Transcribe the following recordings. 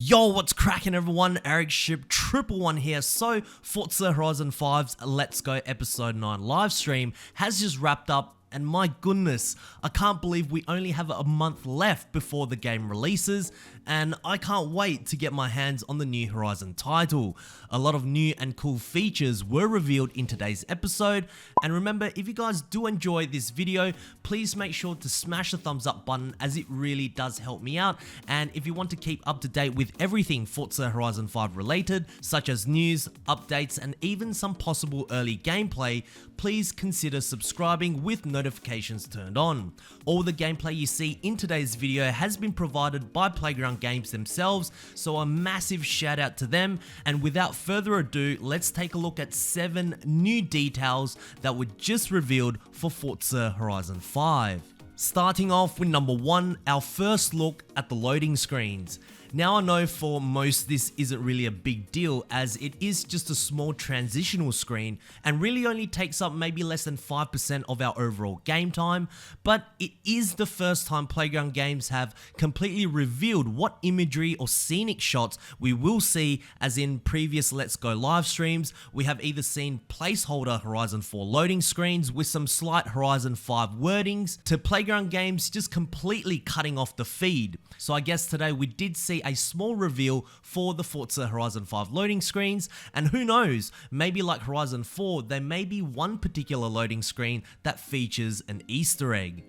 Yo, what's cracking everyone? Ericship 111 here. So, Forza Horizon 5's Let's Go Episode 9 live stream has just wrapped up, and my goodness, I can't believe we only have a month left before the game releases, and I can't wait to get my hands on the new Horizon title. A lot of new and cool features were revealed in today's episode, and remember, if you guys do enjoy this video, please make sure to smash the thumbs up button as it really does help me out. And if you want to keep up to date with everything Forza Horizon 5 related, such as news, updates, and even some possible early gameplay, please consider subscribing with notifications turned on. All the gameplay you see in today's video has been provided by Playground Games themselves, so a massive shout out to them. And without further ado, let's take a look at 7 new details that were just revealed for Forza Horizon 5. Starting off with number 1, our first look at the loading screens. Now I know for most this isn't really a big deal, as it is just a small transitional screen and really only takes up maybe less than 5% of our overall game time, but it is the first time Playground Games have completely revealed what imagery or scenic shots we will see, as in previous Let's Go live streams, we have either seen placeholder Horizon 4 loading screens with some slight Horizon 5 wordings, to Playground Games just completely cutting off the feed. So I guess today we did see a small reveal for the Forza Horizon 5 loading screens, and who knows, maybe like Horizon 4, there may be one particular loading screen that features an Easter egg.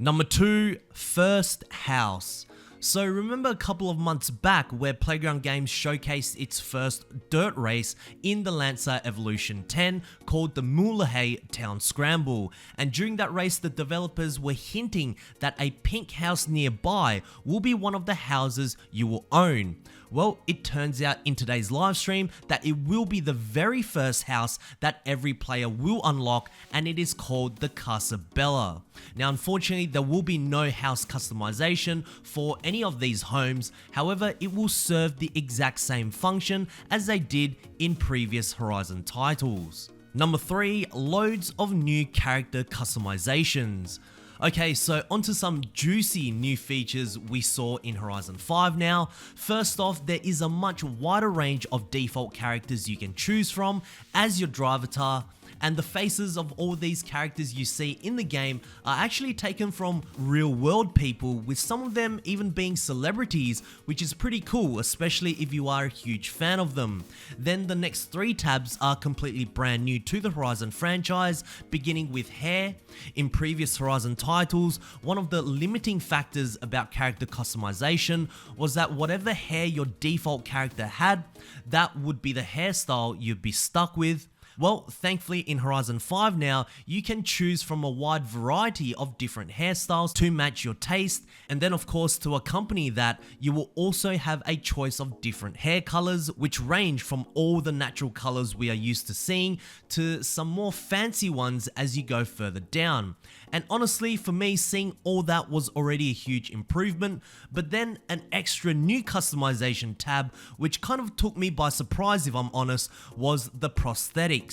Number 2, first house. So remember a couple of months back where Playground Games showcased its first dirt race in the Lancer Evolution 10 called the Moulahay Town Scramble, and during that race the developers were hinting that a pink house nearby will be one of the houses you will own. Well, it turns out in today's live stream that it will be the very first house that every player will unlock, and it is called the Casa Bella. Now unfortunately there will be no house customization for any of these homes, however it will serve the exact same function as they did in previous Horizon titles. Number 3, loads of new character customizations. Okay, so onto some juicy new features we saw in Horizon 5 now. First off, there is a much wider range of default characters you can choose from as your drivatar, and the faces of all these characters you see in the game are actually taken from real world people, with some of them even being celebrities, which is pretty cool, especially if you are a huge fan of them. Then the next 3 tabs are completely brand new to the Horizon franchise, beginning with hair. In previous Horizon titles, one of the limiting factors about character customization was that whatever hair your default character had, that would be the hairstyle you'd be stuck with. Well, thankfully in Horizon 5 now, you can choose from a wide variety of different hairstyles to match your taste, and then of course to accompany that, you will also have a choice of different hair colors, which range from all the natural colors we are used to seeing to some more fancy ones as you go further down. And honestly, for me, seeing all that was already a huge improvement, but then an extra new customization tab, which kind of took me by surprise if I'm honest, was the prosthetics.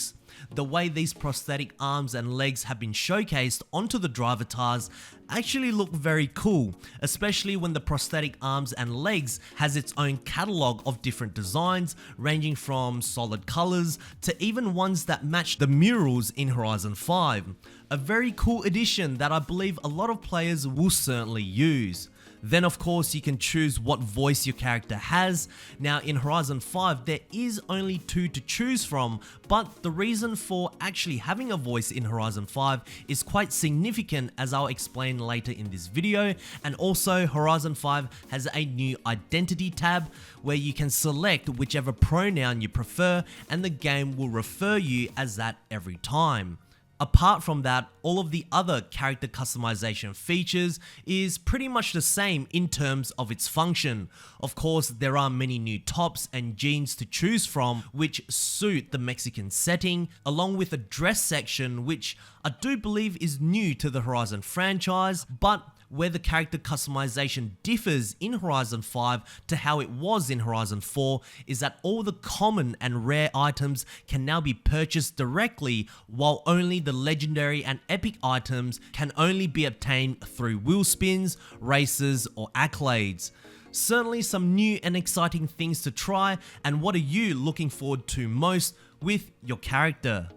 The way these prosthetic arms and legs have been showcased onto the drivatars actually look very cool, especially when the prosthetic arms and legs has its own catalogue of different designs, ranging from solid colors to even ones that match the murals in Horizon 5. A very cool addition that I believe a lot of players will certainly use. Then of course you can choose what voice your character has. Now in Horizon 5 there is only 2 to choose from, but the reason for actually having a voice in Horizon 5 is quite significant, as I'll explain later in this video. And also Horizon 5 has a new identity tab where you can select whichever pronoun you prefer, and the game will refer you as that every time. Apart from that, all of the other character customization features is pretty much the same in terms of its function. Of course, there are many new tops and jeans to choose from which suit the Mexican setting, along with a dress section which I do believe is new to the Horizon franchise, but where the character customization differs in Horizon 5 to how it was in Horizon 4 is that all the common and rare items can now be purchased directly, while only the legendary and epic items can only be obtained through wheel spins, races, or accolades. Certainly some new and exciting things to try, and what are you looking forward to most with your character?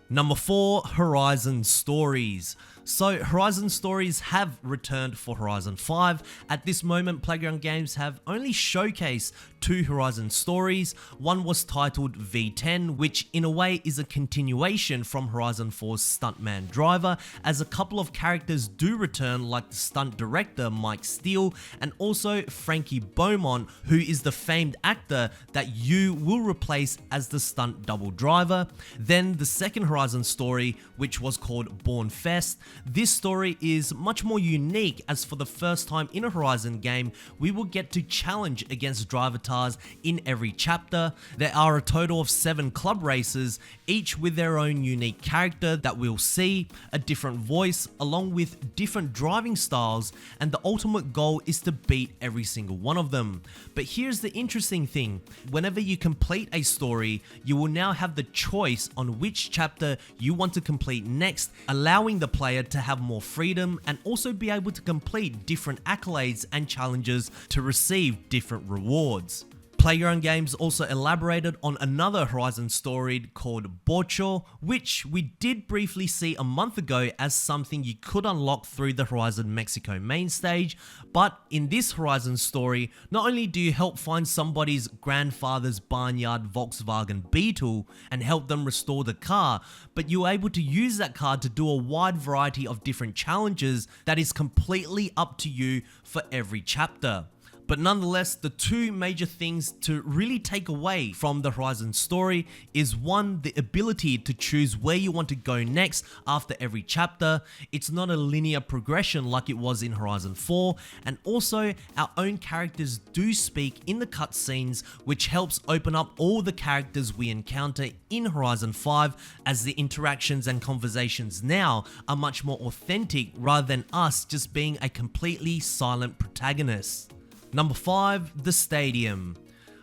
Number 4, Horizon Stories. So Horizon Stories have returned for Horizon 5. At this moment, Playground Games have only showcased 2 Horizon Stories. One was titled V10, which in a way is a continuation from Horizon 4's Stuntman Driver, as a couple of characters do return, like the stunt director Mike Steele and also Frankie Beaumont, who is the famed actor that you will replace as the stunt double driver. Then the second Horizon story, which was called Born Fest. This story is much more unique, as for the first time in a Horizon game, we will get to challenge against drivatars in every chapter. There are a total of 7 club races, each with their own unique character that we'll see, a different voice, along with different driving styles, and the ultimate goal is to beat every single one of them. But here's the interesting thing: whenever you complete a story, you will now have the choice on which chapter you want to complete next, allowing the player to have more freedom and also be able to complete different accolades and challenges to receive different rewards. Playground Games also elaborated on another Horizon story called Borcho, which we did briefly see a month ago as something you could unlock through the Horizon Mexico main stage. But in this Horizon story, not only do you help find somebody's grandfather's barnyard Volkswagen Beetle and help them restore the car, but you're able to use that car to do a wide variety of different challenges that is completely up to you for every chapter. But nonetheless, the 2 major things to really take away from the Horizon story is 1, the ability to choose where you want to go next after every chapter. It's not a linear progression like it was in Horizon 4, and also our own characters do speak in the cutscenes, which helps open up all the characters we encounter in Horizon 5, as the interactions and conversations now are much more authentic rather than us just being a completely silent protagonist. Number 5, the stadium.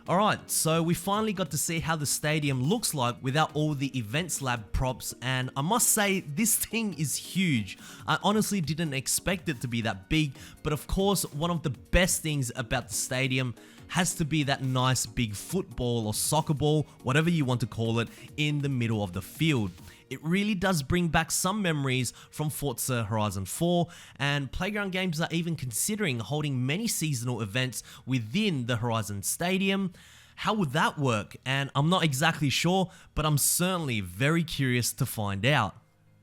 Alright, so we finally got to see how the stadium looks like without all the events lab props, and I must say this thing is huge. I honestly didn't expect it to be that big, but of course one of the best things about the stadium has to be that nice big football or soccer ball, whatever you want to call it, in the middle of the field. It really does bring back some memories from Forza Horizon 4, and Playground Games are even considering holding many seasonal events within the Horizon Stadium. How would that work? And I'm not exactly sure, but I'm certainly very curious to find out.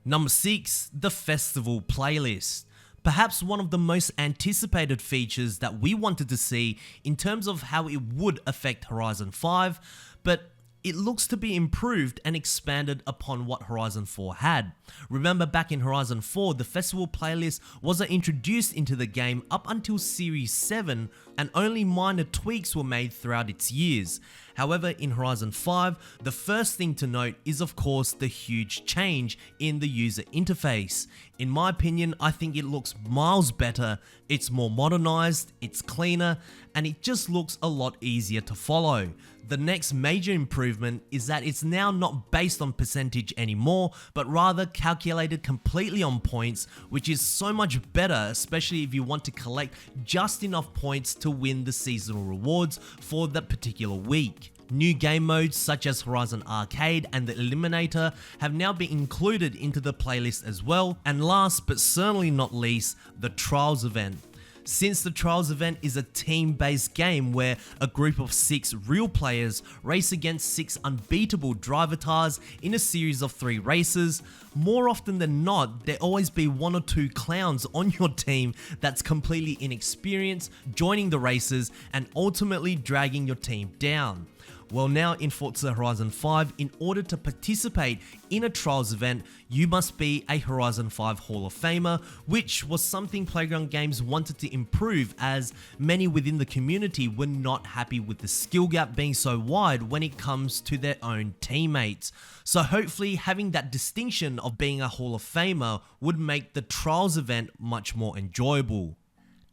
Number 6, the festival playlist. Perhaps one of the most anticipated features that we wanted to see in terms of how it would affect Horizon 5, but it looks to be improved and expanded upon what Horizon 4 had. Remember, back in Horizon 4, the festival playlist wasn't introduced into the game up until Series 7, and only minor tweaks were made throughout its years. However, in Horizon 5, the first thing to note is of course the huge change in the user interface. In my opinion, I think it looks miles better, it's more modernized, it's cleaner, and it just looks a lot easier to follow. The next major improvement is that it's now not based on percentage anymore, but rather calculated completely on points, which is so much better, especially if you want to collect just enough points to win the seasonal rewards for that particular week. New game modes such as Horizon Arcade and the Eliminator have now been included into the playlist as well. And last but certainly not least, the Trials event. Since the Trials event is a team-based game where a group of 6 real players race against 6 unbeatable drivatars in a series of 3 races, more often than not, there always be 1 or 2 clowns on your team that's completely inexperienced, joining the races and ultimately dragging your team down. Well, now in Forza Horizon 5, in order to participate in a Trials event, you must be a Horizon 5 Hall of Famer, which was something Playground Games wanted to improve, as many within the community were not happy with the skill gap being so wide when it comes to their own teammates. So hopefully having that distinction of being a Hall of Famer would make the Trials event much more enjoyable.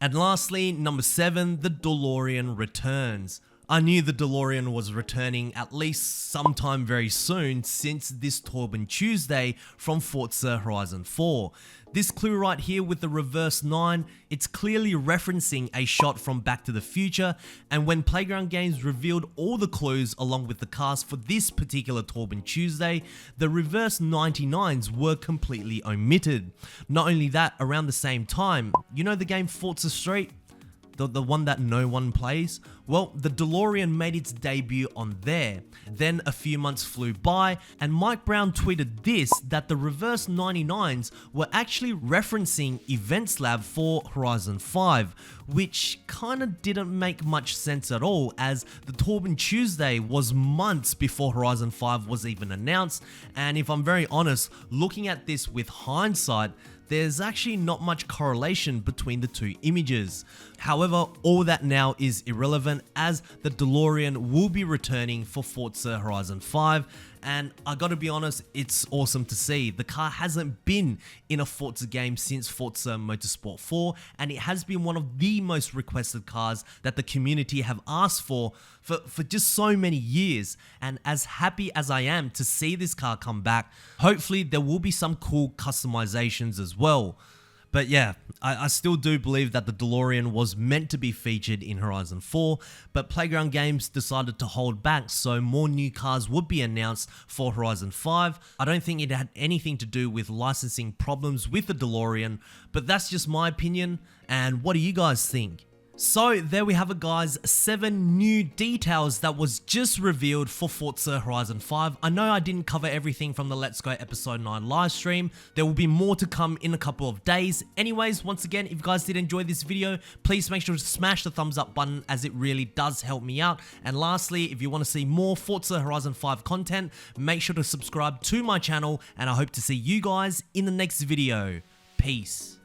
And lastly, number 7, the DeLorean Returns. I knew the DeLorean was returning at least sometime very soon since this Torben Tuesday from Forza Horizon 4. This clue right here with the reverse 9, it's clearly referencing a shot from Back to the Future, and when Playground Games revealed all the clues along with the cast for this particular Torben Tuesday, the reverse 99s were completely omitted. Not only that, around the same time, you know the game Forza Street? The one that no one plays? Well, the DeLorean made its debut on there. Then a few months flew by, and Mike Brown tweeted this, that the reverse 99s were actually referencing Events Lab for Horizon 5, which kinda didn't make much sense at all, as the Torben Tuesday was months before Horizon 5 was even announced, and if I'm very honest, looking at this with hindsight, there's actually not much correlation between the two images. However, all that now is irrelevant, as the DeLorean will be returning for Forza Horizon 5, and I gotta be honest, it's awesome to see. The car hasn't been in a Forza game since Forza Motorsport 4, and it has been one of the most requested cars that the community have asked for just so many years. And as happy as I am to see this car come back, hopefully there will be some cool customizations as well. But yeah, I still do believe that the DeLorean was meant to be featured in Horizon 4, but Playground Games decided to hold back, so more new cars would be announced for Horizon 5. I don't think it had anything to do with licensing problems with the DeLorean, but that's just my opinion, and what do you guys think? So there we have it, guys, 7 new details that was just revealed for Forza Horizon 5. I know I didn't cover everything from the Let's Go episode 9 live stream. There will be more to come in a couple of days. Anyways, once again, if you guys did enjoy this video, please make sure to smash the thumbs up button, as it really does help me out. And lastly, if you want to see more Forza Horizon 5 content, make sure to subscribe to my channel, and I hope to see you guys in the next video. Peace.